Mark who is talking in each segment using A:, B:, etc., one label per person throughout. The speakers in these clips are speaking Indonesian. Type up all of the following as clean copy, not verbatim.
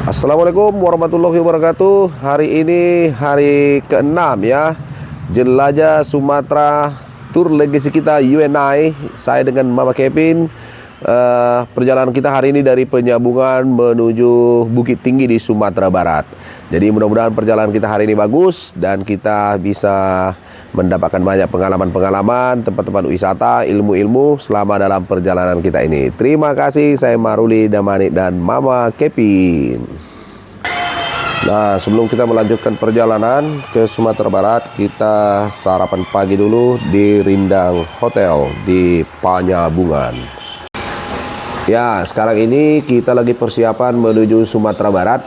A: Assalamualaikum warahmatullahi wabarakatuh. Hari ini hari ke-6 ya, Jelajah Sumatera Tour Legacy kita UNI. Saya dengan Mama Kevin. Perjalanan kita hari ini dari Penyambungan menuju Bukit Tinggi di Sumatera Barat. Jadi mudah-mudahan perjalanan kita hari ini bagus dan kita bisa mendapatkan banyak pengalaman-pengalaman, tempat-tempat wisata, ilmu-ilmu selama dalam perjalanan kita ini. Terima kasih, saya Maruli Damani dan Mama Kevin. Nah, sebelum kita melanjutkan perjalanan ke Sumatera Barat, kita sarapan pagi dulu di Rindang Hotel di Penyambungan. Ya, sekarang ini kita lagi persiapan menuju Sumatera Barat.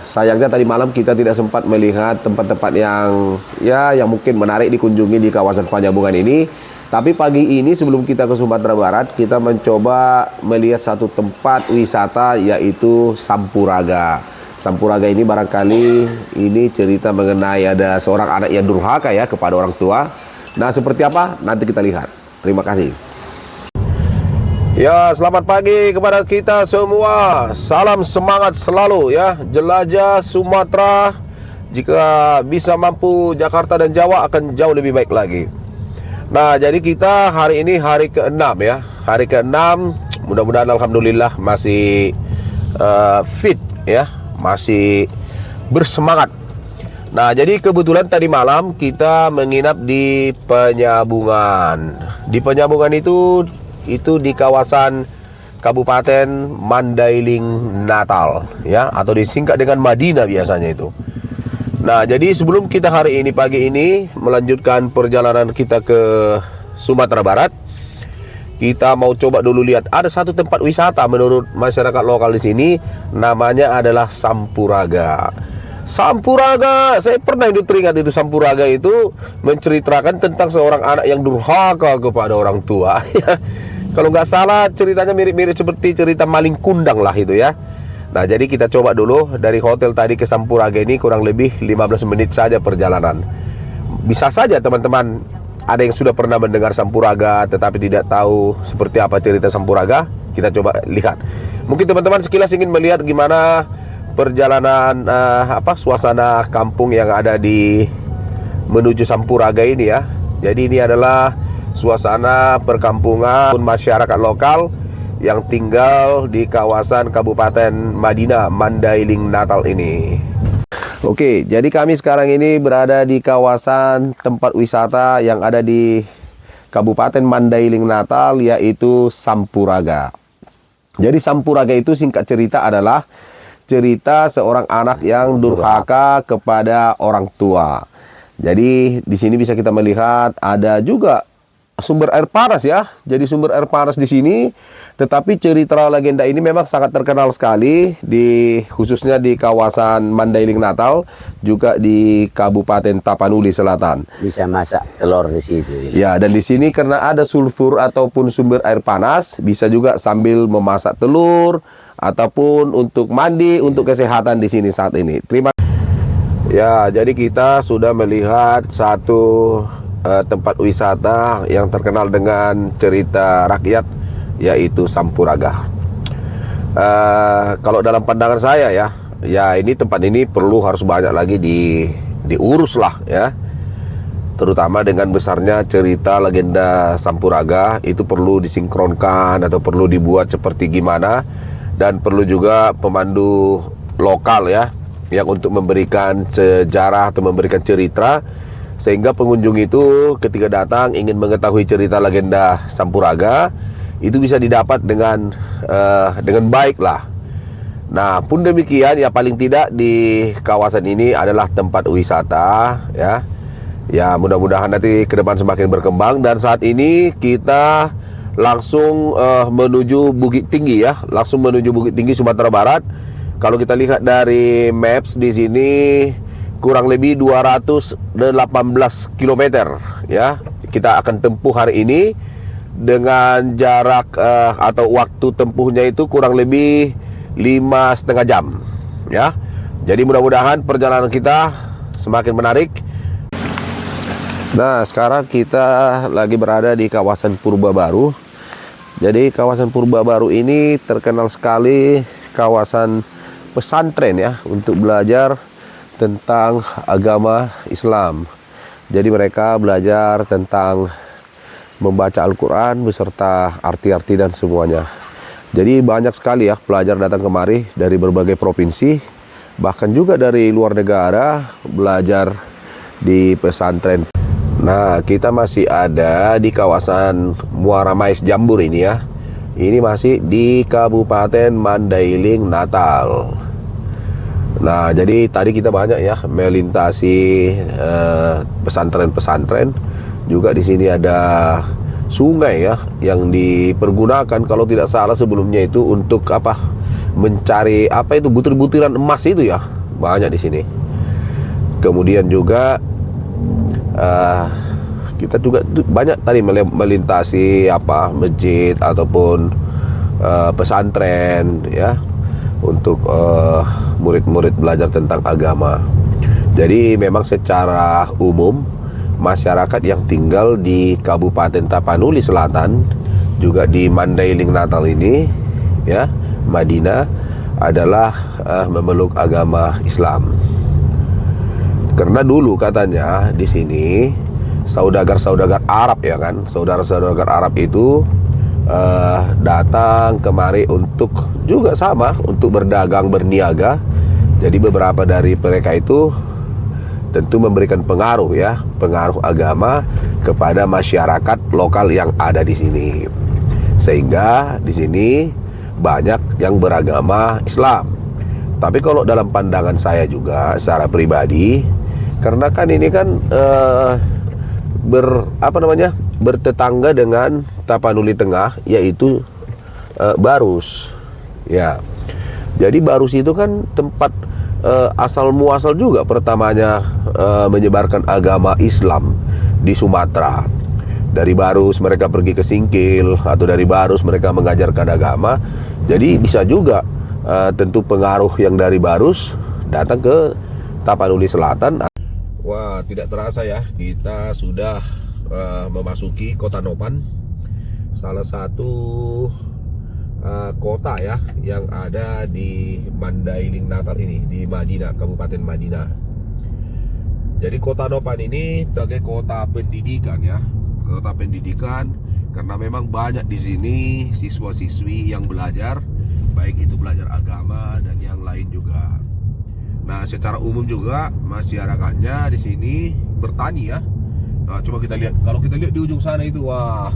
A: Sayangnya tadi malam kita tidak sempat melihat tempat-tempat yang mungkin menarik dikunjungi di kawasan Penyambungan ini. Tapi pagi ini sebelum kita ke Sumatera Barat, kita mencoba melihat satu tempat wisata, yaitu Sampuraga. Sampuraga ini barangkali ini cerita mengenai ada seorang anak yang durhaka ya kepada orang tua. Nah, seperti apa? Nanti kita lihat. Terima kasih. Ya, selamat pagi kepada kita semua. Salam semangat selalu ya. Jelajah Sumatera. Jika bisa mampu, Jakarta dan Jawa akan jauh lebih baik lagi. Nah, jadi kita hari ini hari ke-6 ya. Hari ke-6, mudah-mudahan alhamdulillah masih fit ya, masih bersemangat. Nah, jadi kebetulan tadi malam kita menginap di Penyambungan. Di Penyambungan itu di kawasan Kabupaten Mandailing Natal ya, atau disingkat dengan Madinah biasanya itu. Nah, jadi sebelum kita hari ini pagi ini melanjutkan perjalanan kita ke Sumatera Barat, kita mau coba dulu lihat ada satu tempat wisata menurut masyarakat lokal di sini, namanya adalah Sampuraga. Sampuraga, saya pernah itu teringat itu Sampuraga itu menceritakan tentang seorang anak yang durhaka kepada orang tua. Kalau nggak salah ceritanya mirip-mirip seperti cerita maling kundang lah itu ya. Nah, jadi kita coba dulu dari hotel tadi ke Sampuraga ini kurang lebih 15 menit saja perjalanan. Bisa saja teman-teman ada yang sudah pernah mendengar Sampuraga tetapi tidak tahu seperti apa cerita Sampuraga. Kita coba lihat. Mungkin teman-teman sekilas ingin melihat gimana perjalanan suasana kampung yang ada di menuju Sampuraga ini ya. Jadi ini adalah suasana perkampungan masyarakat lokal yang tinggal di kawasan Kabupaten Madinah Mandailing Natal ini. Oke, jadi kami sekarang ini berada di kawasan tempat wisata yang ada di Kabupaten Mandailing Natal, yaitu Sampuraga. Jadi Sampuraga itu singkat cerita adalah cerita seorang anak yang durhaka kepada orang tua. Jadi di sini bisa kita melihat ada juga sumber air panas ya. Jadi sumber air panas di sini, tetapi cerita legenda ini memang sangat terkenal sekali khususnya di kawasan Mandailing Natal, juga di Kabupaten Tapanuli Selatan.
B: Bisa masak telur di situ.
A: Ya, dan di sini karena ada sulfur ataupun sumber air panas, bisa juga sambil memasak telur ataupun untuk mandi, untuk kesehatan di sini saat ini. Ya, jadi kita sudah melihat satu tempat wisata yang terkenal dengan cerita rakyat, yaitu Sampuraga. Kalau dalam pandangan saya ya ini tempat ini harus banyak lagi diurus lah ya. Terutama dengan besarnya cerita legenda Sampuraga, itu perlu disinkronkan atau perlu dibuat seperti gimana, dan perlu juga pemandu lokal ya yang untuk memberikan sejarah atau memberikan cerita, sehingga pengunjung itu ketika datang ingin mengetahui cerita legenda Sampuraga itu bisa didapat dengan baik lah. Nah, pun demikian ya, paling tidak di kawasan ini adalah tempat wisata ya. Ya, mudah-mudahan nanti ke depan semakin berkembang. Dan saat ini kita langsung menuju Bukit Tinggi ya, langsung menuju Bukit Tinggi Sumatera Barat. Kalau kita lihat dari maps di sini kurang lebih 218 km ya. Kita akan tempuh hari ini dengan jarak atau waktu tempuhnya itu kurang lebih 5,5 jam ya. Jadi mudah-mudahan perjalanan kita semakin menarik. Nah, sekarang kita lagi berada di kawasan Purba Baru. Jadi kawasan Purba Baru ini terkenal sekali kawasan pesantren ya, untuk belajar tentang agama Islam. Jadi mereka belajar tentang membaca Al-Quran beserta arti-arti dan semuanya. Jadi banyak sekali ya pelajar datang kemari dari berbagai provinsi, bahkan juga dari luar negara belajar di pesantren. Nah, kita masih ada di kawasan Muara Mais Jambur ini ya. Ini masih di Kabupaten Mandailing, Natal. Nah, jadi tadi kita banyak ya melintasi pesantren-pesantren. Juga di sini ada sungai ya yang dipergunakan kalau tidak salah sebelumnya itu untuk apa? Mencari apa itu butir-butiran emas itu ya. Banyak di sini. Kemudian juga kita juga banyak tadi melintasi apa masjid ataupun pesantren ya untuk murid-murid belajar tentang agama. Jadi memang secara umum masyarakat yang tinggal di Kabupaten Tapanuli Selatan juga di Mandailing Natal ini ya, Madinah adalah memeluk agama Islam. Karena dulu katanya di sini saudagar-saudagar Arab ya kan, saudara-saudagar Arab itu datang kemari untuk juga sama untuk berdagang berniaga. Jadi beberapa dari mereka itu tentu memberikan pengaruh ya, pengaruh agama kepada masyarakat lokal yang ada di sini. Sehingga di sini banyak yang beragama Islam. Tapi kalau dalam pandangan saya juga secara pribadi, karena kan ini kan bertetangga dengan Tapanuli Tengah, yaitu Barus ya. Jadi Barus itu kan tempat asal muasal juga pertamanya menyebarkan agama Islam di Sumatera. Dari Barus mereka pergi ke Singkil, atau dari Barus mereka mengajarkan agama. Jadi bisa juga tentu pengaruh yang dari Barus datang ke Tapanuli Selatan. Wah, tidak terasa ya, kita sudah memasuki Kota Nopan, salah satu kota ya yang ada di Mandailing Natal ini, di Madinah, Kabupaten Madinah. Jadi Kota Nopan ini sebagai kota pendidikan ya, kota pendidikan, karena memang banyak di sini siswa-siswi yang belajar, baik itu belajar agama dan yang lain juga. Nah, secara umum juga masyarakatnya di sini bertani ya. Nah, coba kita lihat, kalau kita lihat di ujung sana itu, wah,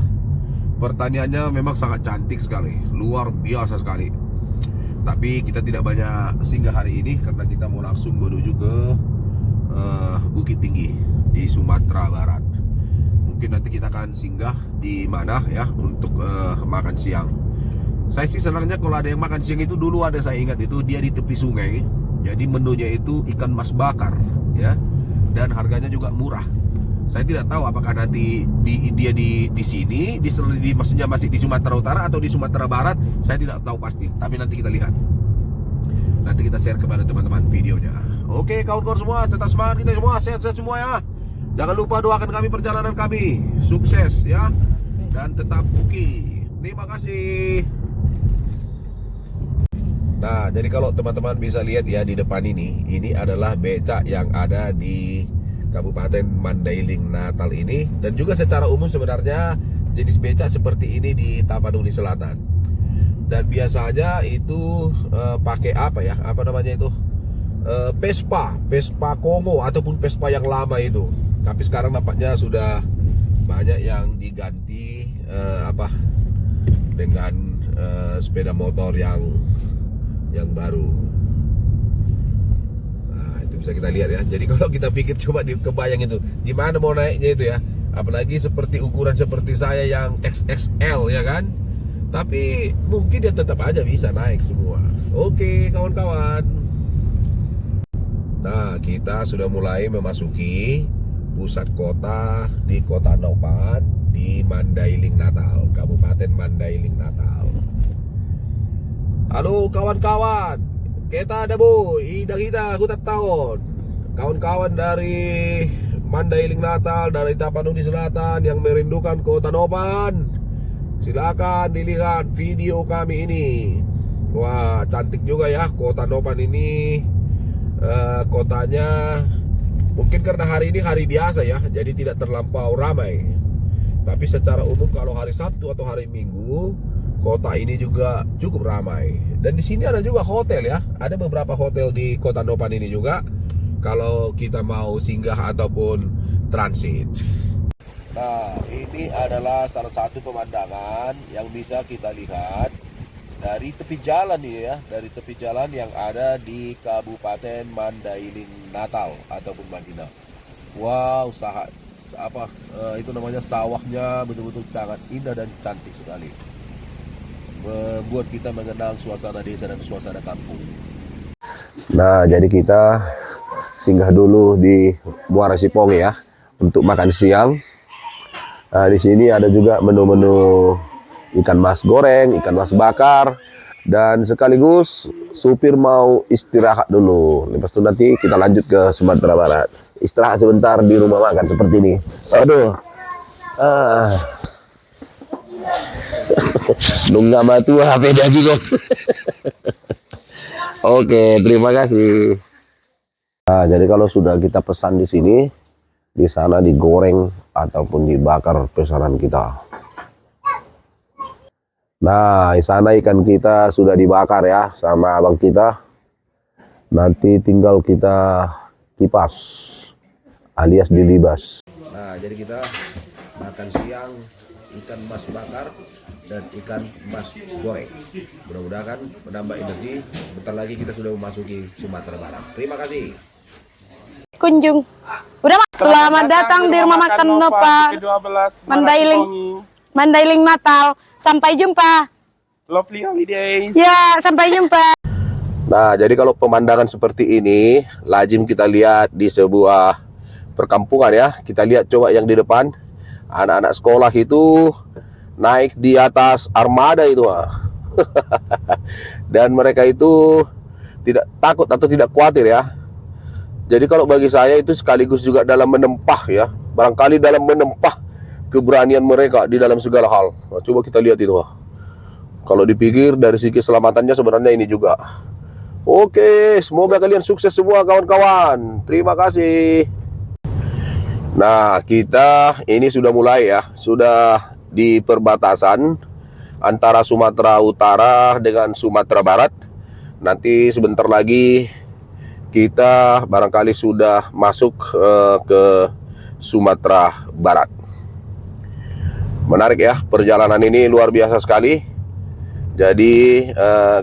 A: pertaniannya memang sangat cantik sekali, luar biasa sekali. Tapi kita tidak banyak singgah hari ini karena kita mau langsung menuju ke Bukit Tinggi di Sumatera Barat. Mungkin nanti kita akan singgah di mana ya untuk makan siang. Saya sih senangnya kalau ada yang makan siang itu, dulu ada saya ingat itu dia di tepi sungai. Jadi menunya itu ikan mas bakar ya, dan harganya juga murah. Saya tidak tahu apakah nanti dia di sini, maksudnya masih di Sumatera Utara atau di Sumatera Barat. Saya tidak tahu pasti, tapi nanti kita lihat. Nanti kita share kepada teman-teman videonya. Oke, kawan-kawan semua, tetap semangat kita semua, sehat-sehat semua ya. Jangan lupa doakan kami perjalanan kami sukses ya, dan tetap oke. Terima kasih. Nah, jadi kalau teman-teman bisa lihat ya di depan ini adalah becak yang ada di Kabupaten Mandailing Natal ini, dan juga secara umum sebenarnya jenis becak seperti ini di Tapanuli Selatan. Dan biasanya itu pakai apa ya? Apa namanya itu? Vespa Kongo ataupun Vespa yang lama itu. Tapi sekarang nampaknya sudah banyak yang diganti dengan sepeda motor yang baru. Bisa kita lihat ya. Jadi kalau kita pikir, coba kebayang itu gimana mau naiknya itu ya, apalagi seperti ukuran seperti saya yang XXL ya kan. Tapi mungkin dia tetap aja bisa naik semua. Oke kawan-kawan. Nah, kita sudah mulai memasuki pusat kota di Kota Nopan di Mandailing Natal, Kabupaten Mandailing Natal. Halo kawan-kawan, kita ada bu, kita tahun. Kawan-kawan dari Mandailing Natal, dari Tapanuli Selatan yang merindukan Kota Nopan, silakan dilihat video kami ini. Wah, cantik juga ya Kota Nopan ini. Kotanya mungkin karena hari ini hari biasa ya, jadi tidak terlampau ramai. Tapi secara umum kalau hari Sabtu atau hari Minggu, kota ini juga cukup ramai. Dan di sini ada juga hotel ya. Ada beberapa hotel di Kota Nopan ini juga kalau kita mau singgah ataupun transit. Nah, ini adalah salah satu pemandangan yang bisa kita lihat dari tepi jalan ini ya, dari tepi jalan yang ada di Kabupaten Mandailing Natal ataupun Madinah. Wow, itu namanya sawahnya betul-betul sangat indah dan cantik sekali. Membuat kita mengenal suasana desa dan suasana kampung. Nah, jadi kita singgah dulu di Muara Sipong ya untuk makan siang. Nah, di sini ada juga menu-menu ikan mas goreng, ikan mas bakar, dan sekaligus supir mau istirahat dulu. Lepas itu nanti kita lanjut ke Sumatera Barat. Istirahat sebentar di rumah makan seperti ini. Aduh. Nunggu matu HP dah juga. Oke, terima kasih. Nah, jadi kalau sudah kita pesan di sini, di sana digoreng ataupun dibakar pesanan kita. Nah, di sana ikan kita sudah dibakar ya sama abang kita. Nanti tinggal kita kipas alias dilibas. Nah, jadi kita makan siang ikan mas bakar dan ikan mas goreng. Mudah-mudahan menambah energi. Bentar lagi kita sudah memasuki Sumatera Barat. Terima kasih.
C: Kunjung. Udah Mas, selamat datang di rumah makan Nopa Mandailing. Mandailing Natal. Sampai jumpa.
D: Lovely holidays.
C: Ya, sampai jumpa.
A: Nah, jadi kalau pemandangan seperti ini lazim kita lihat di sebuah perkampungan ya. Kita lihat coba yang di depan. Anak-anak sekolah itu naik di atas armada itu. Dan mereka itu tidak takut atau tidak khawatir ya. Jadi kalau bagi saya itu sekaligus juga dalam menempah ya. Barangkali dalam menempah keberanian mereka di dalam segala hal. Nah, coba kita lihat itu. Kalau dipikir dari segi keselamatannya sebenarnya ini juga. Oke, semoga kalian sukses semua kawan-kawan. Terima kasih. Nah, kita ini sudah mulai ya. Sudah di perbatasan antara Sumatera Utara dengan Sumatera Barat. Nanti sebentar lagi kita barangkali sudah masuk ke Sumatera Barat. Menarik ya, perjalanan ini luar biasa sekali. Jadi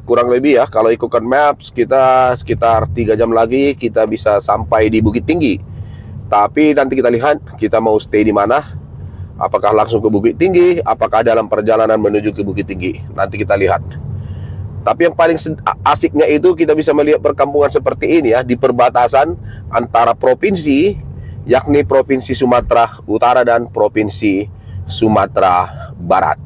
A: kurang lebih ya, kalau ikutkan maps kita sekitar 3 jam lagi kita bisa sampai di Bukit Tinggi. Tapi nanti kita lihat kita mau stay di mana. Apakah langsung ke Bukit Tinggi, apakah dalam perjalanan menuju ke Bukit Tinggi. Nanti kita lihat. Tapi yang paling asiknya itu kita bisa melihat perkampungan seperti ini ya, di perbatasan antara provinsi, yakni Provinsi Sumatera Utara dan Provinsi Sumatera Barat.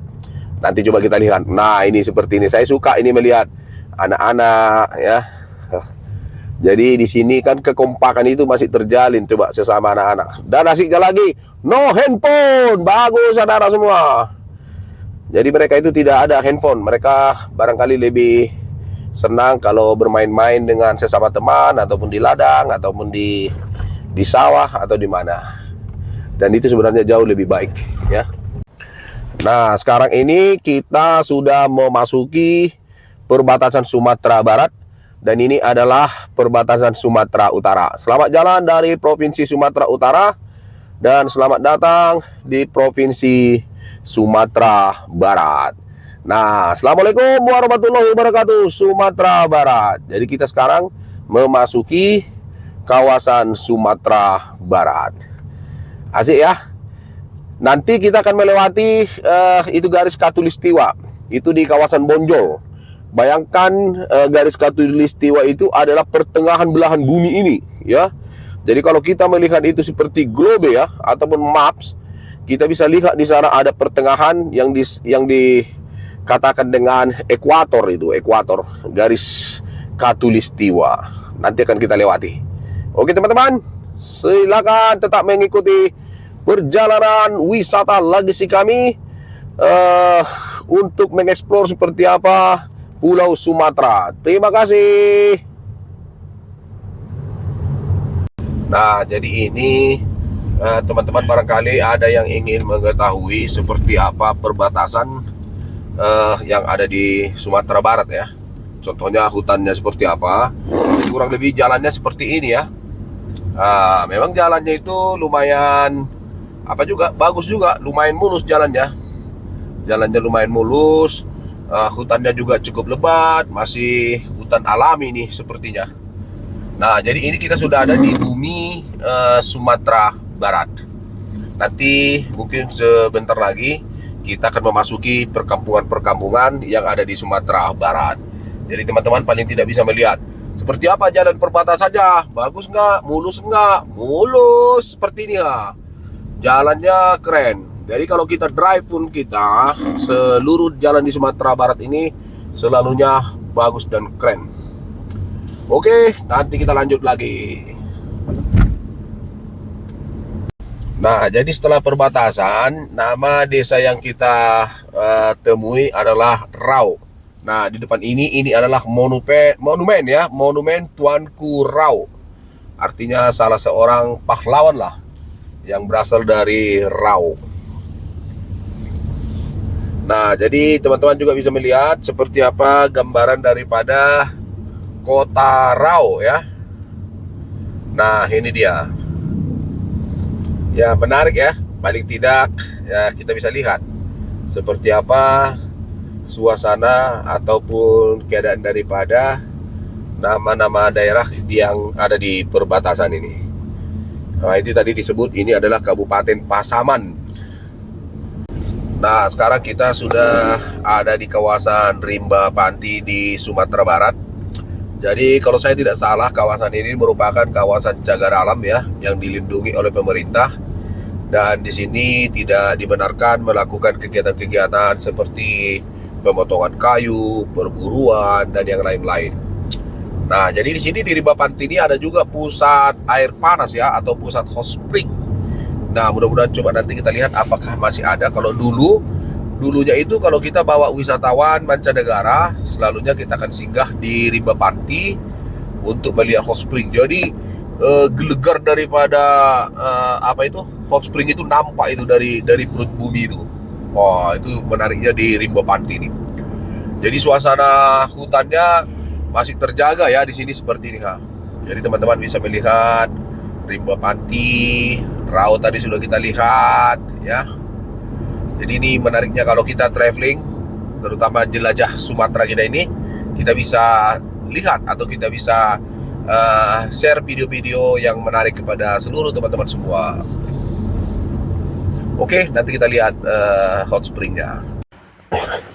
A: Nanti coba kita lihat. Nah, ini seperti ini. Saya suka ini melihat anak-anak ya. Jadi di sini kan kekompakan itu masih terjalin coba sesama anak-anak. Dan asiknya lagi, no handphone. Bagus saudara semua. Jadi mereka itu tidak ada handphone. Mereka barangkali lebih senang kalau bermain-main dengan sesama teman, ataupun di ladang, ataupun di sawah, atau di mana. Dan itu sebenarnya jauh lebih baik ya. Nah, sekarang ini kita sudah memasuki perbatasan Sumatera Barat. Dan ini adalah perbatasan Sumatera Utara. Selamat jalan dari Provinsi Sumatera Utara. Dan selamat datang di Provinsi Sumatera Barat. Nah, assalamualaikum warahmatullahi wabarakatuh, Sumatera Barat. Jadi kita sekarang memasuki kawasan Sumatera Barat. Asik ya. Nanti kita akan melewati itu garis khatulistiwa. Itu di kawasan Bonjol. Bayangkan garis khatulistiwa itu adalah pertengahan belahan bumi ini ya. Jadi kalau kita melihat itu seperti globe ya, ataupun maps, kita bisa lihat di sana ada pertengahan yang dikatakan dengan ekuator, itu ekuator, garis khatulistiwa. Nanti akan kita lewati. Oke teman-teman, silakan tetap mengikuti perjalanan wisata legasi kami untuk mengeksplor seperti apa Pulau Sumatera. Terima kasih. Nah, jadi ini teman-teman barangkali ada yang ingin mengetahui seperti apa perbatasan yang ada di Sumatera Barat ya. Contohnya hutannya seperti apa. Kurang lebih jalannya seperti ini ya. Memang jalannya itu lumayan bagus juga, lumayan mulus jalannya. Jalannya lumayan mulus. Hutannya juga cukup lebat, masih hutan alami nih sepertinya. Nah, jadi ini kita sudah ada di bumi Sumatera Barat. Nanti mungkin sebentar lagi kita akan memasuki perkampungan-perkampungan yang ada di Sumatera Barat. Jadi teman-teman paling tidak bisa melihat seperti apa jalan perbatasannya. Bagus nggak? Mulus nggak? Mulus seperti ini ya. Jalannya keren. Jadi kalau kita drive pun kita seluruh jalan di Sumatera Barat ini selalunya bagus dan keren. Oke, nanti kita lanjut lagi. Nah, jadi setelah perbatasan, nama desa yang kita temui adalah Rau. Nah, di depan ini adalah monumen ya, monumen Tuanku Rau. Artinya salah seorang pahlawan lah yang berasal dari Rau. Nah, jadi teman-teman juga bisa melihat seperti apa gambaran daripada kota Rau ya. Nah, ini dia. Ya, menarik ya. Paling tidak ya kita bisa lihat seperti apa suasana ataupun keadaan daripada nama-nama daerah yang ada di perbatasan ini. Nah, itu tadi disebut ini adalah Kabupaten Pasaman. Nah, sekarang kita sudah ada di kawasan Rimba Panti di Sumatera Barat. Jadi kalau saya tidak salah, kawasan ini merupakan kawasan cagar alam ya, yang dilindungi oleh pemerintah. Dan di sini tidak dibenarkan melakukan kegiatan-kegiatan seperti pemotongan kayu, perburuan, dan yang lain-lain. Nah, jadi di sini di Rimba Panti ini ada juga pusat air panas ya, atau pusat hot spring. Nah, mudah-mudahan coba nanti kita lihat apakah masih ada. Kalau dulunya itu kalau kita bawa wisatawan mancanegara, selalunya kita akan singgah di Rimba Panti untuk melihat hot spring. Jadi gelegar daripada hot spring itu nampak itu dari perut bumi itu. Wah, itu menariknya di Rimba Panti ini. Jadi suasana hutannya masih terjaga ya di sini seperti ini ha. Jadi teman-teman bisa melihat Rimba Panti, Rau tadi sudah kita lihat ya. Jadi ini menariknya kalau kita traveling, terutama jelajah Sumatera kita ini, kita bisa lihat atau kita bisa share video-video yang menarik kepada seluruh teman-teman semua. Oke, nanti kita lihat hot springnya.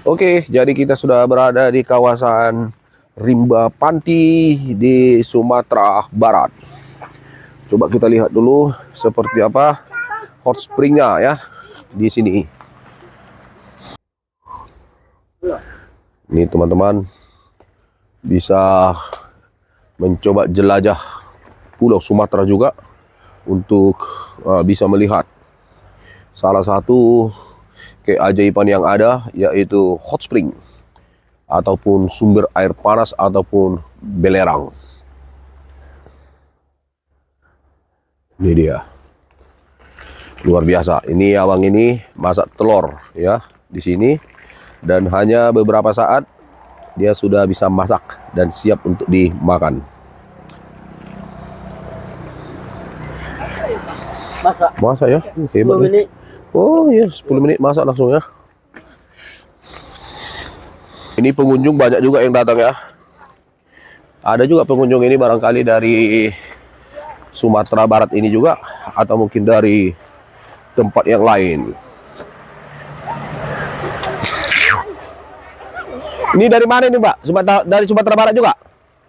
A: Oke, jadi kita sudah berada di kawasan Rimba Panti di Sumatera Barat. Coba kita lihat dulu seperti apa hot springnya ya di sini. Ini teman-teman bisa mencoba jelajah Pulau Sumatera juga untuk bisa melihat salah satu keajaiban yang ada, yaitu hot spring ataupun sumber air panas ataupun belerang. Ini dia, luar biasa. Ini abang ini masak telur ya di sini, dan hanya beberapa saat dia sudah bisa masak dan siap untuk dimakan. Masak ya, hebat 10 menit. Oh iya, 10 menit masak langsung ya. Ini pengunjung banyak juga yang datang ya. Ada juga pengunjung ini barangkali dari Sumatera Barat ini juga, atau mungkin dari tempat yang lain. Ini dari mana nih, Mbak? Dari Sumatera Barat juga?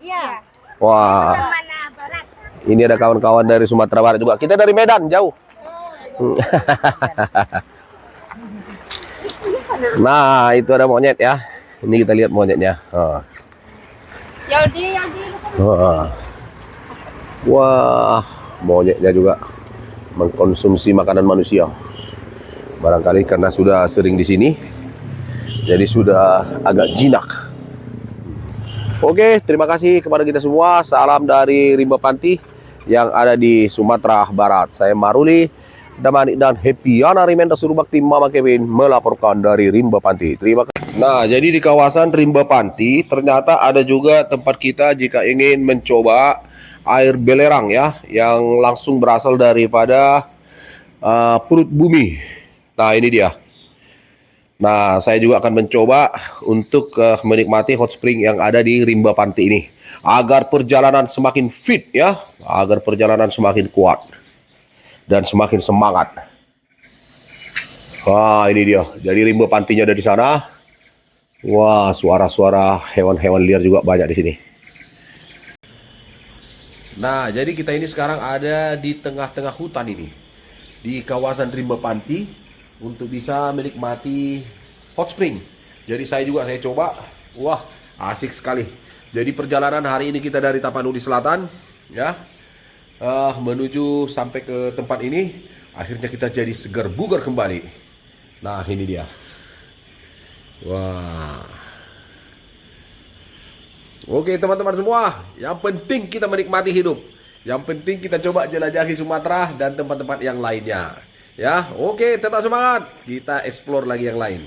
C: Iya.
A: Wah. Ini ada kawan-kawan dari Sumatera Barat juga. Kita dari Medan, jauh. Nah, itu ada monyet ya. Ini kita lihat monyetnya. Wah, monyetnya juga mengkonsumsi makanan manusia. Barangkali karena sudah sering di sini, jadi sudah agak jinak. Oke, terima kasih kepada kita semua. Salam dari Rimba Panti yang ada di Sumatera Barat. Saya Maruli Damani dan Happyana Rimenda Surubakti Mama Kevin melaporkan dari Rimba Panti. Terima kasih. Nah, jadi di kawasan Rimba Panti ternyata ada juga tempat kita jika ingin mencoba air belerang ya, yang langsung berasal daripada perut bumi. Nah, ini dia. Nah, saya juga akan mencoba untuk menikmati hot spring yang ada di Rimba Panti ini. Agar perjalanan semakin fit ya. Agar perjalanan semakin kuat. Dan semakin semangat. Wah, ini dia. Jadi Rimba Pantinya ada di sana. Wah, suara-suara hewan-hewan liar juga banyak di sini. Nah, jadi kita ini sekarang ada di tengah-tengah hutan ini. Di kawasan Rimba Panti. Untuk bisa menikmati hot spring. Jadi saya coba. Wah, asik sekali. Jadi perjalanan hari ini kita dari Tapanuli Selatan ya, menuju sampai ke tempat ini. Akhirnya kita jadi segar bugar kembali. Nah, ini dia. Wah. Oke teman-teman semua, yang penting kita menikmati hidup. Yang penting kita coba jelajahi Sumatera dan tempat-tempat yang lainnya. Ya, oke, tetap semangat. Kita explore lagi yang lain.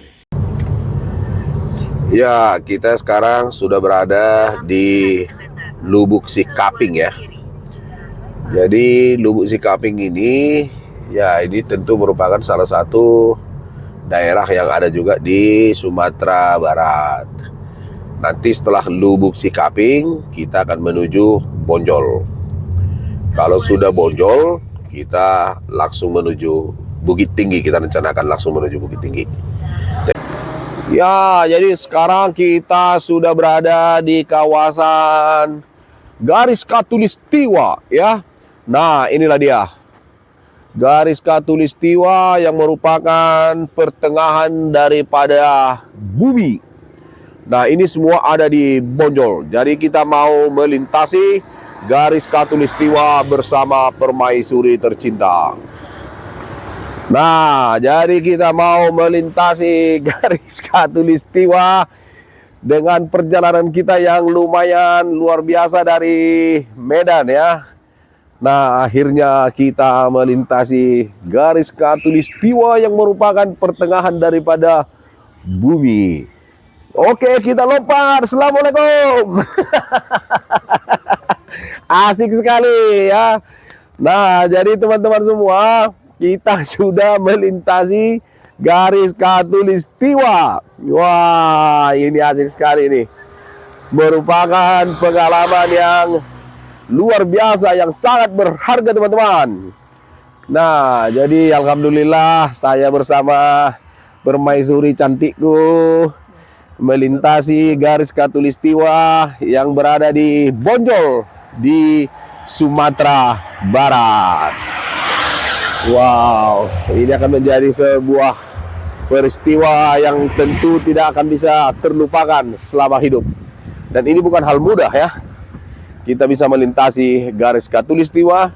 A: Ya, kita sekarang sudah berada di Lubuk Sikaping ya. Jadi Lubuk Sikaping ini, ya ini tentu merupakan salah satu daerah yang ada juga di Sumatera Barat. Nanti setelah Lubuk Sikaping, kita akan menuju Bonjol. Kalau sudah Bonjol, kita langsung menuju Bukit Tinggi. Kita rencanakan langsung menuju Bukit Tinggi. Ya, jadi sekarang kita sudah berada di kawasan Garis Khatulistiwa ya. Nah, inilah dia. Garis Khatulistiwa yang merupakan pertengahan daripada bumi. Nah, ini semua ada di Bonjol. Jadi kita mau melintasi Garis Khatulistiwa bersama permaisuri tercinta. Nah, jadi kita mau melintasi Garis Khatulistiwa dengan perjalanan kita yang lumayan luar biasa dari Medan ya. Nah, akhirnya kita melintasi Garis Khatulistiwa yang merupakan pertengahan daripada bumi. Oke, kita lompat. Assalamualaikum. Asik sekali ya. Nah, jadi teman-teman semua, kita sudah melintasi Garis Khatulistiwa. Wah, ini asik sekali nih. Merupakan pengalaman yang luar biasa, yang sangat berharga teman-teman. Nah, jadi alhamdulillah saya bersama permaisuri cantikku melintasi Garis Khatulistiwa yang berada di Bonjol di Sumatera Barat. Wow, ini akan menjadi sebuah peristiwa yang tentu tidak akan bisa terlupakan selama hidup. Dan ini bukan hal mudah ya. Kita bisa melintasi Garis Khatulistiwa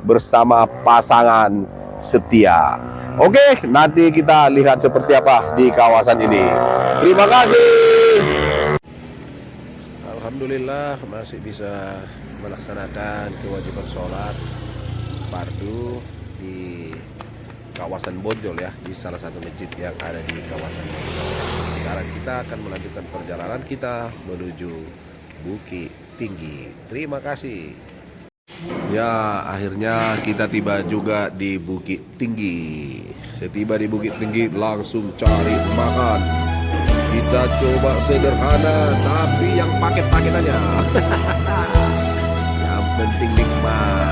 A: bersama pasangan setia. Oke, nanti kita lihat seperti apa di kawasan ini. Terima kasih. Alhamdulillah masih bisa melaksanakan kewajiban sholat fardu di kawasan Bonjol ya, di salah satu masjid yang ada di kawasan Bonjol. Sekarang kita akan melanjutkan perjalanan kita menuju Bukit Tinggi. Terima kasih. Ya, akhirnya kita tiba juga di Bukit Tinggi. Setiba di Bukit Tinggi langsung cari makan. Kita coba sederhana tapi yang paket-paketannya. Yang penting nikmat.